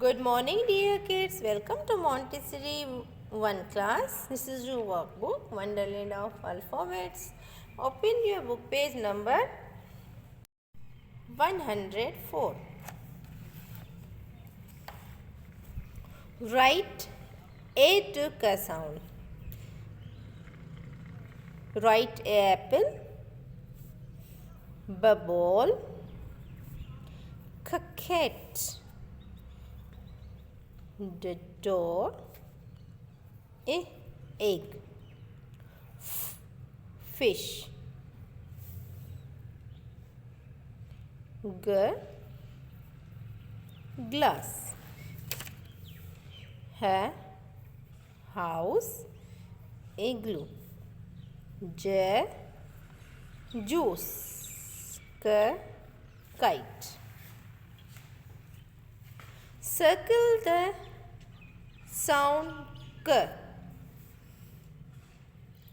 Good morning, dear kids. Welcome to Montessori 1 class. This is your workbook, Wonderland of Alphabets. Open your book page number 104. Write A to K sound. Write A apple, B ball, K cat, D door, A egg, fish, G glass, H house, igloo, J juice, K kite. Circle the sound K.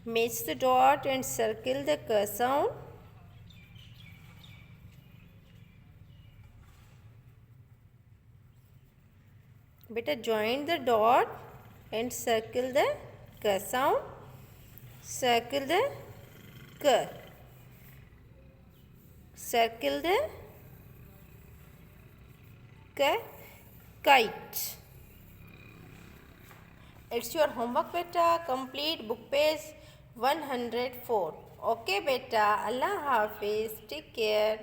Match the dot and circle the K sound. Beta join the dot and circle the K sound. Circle the K. Circle the K kite. It's your homework beta. Complete book page 104. Okay beta. Allah Hafiz. Take care.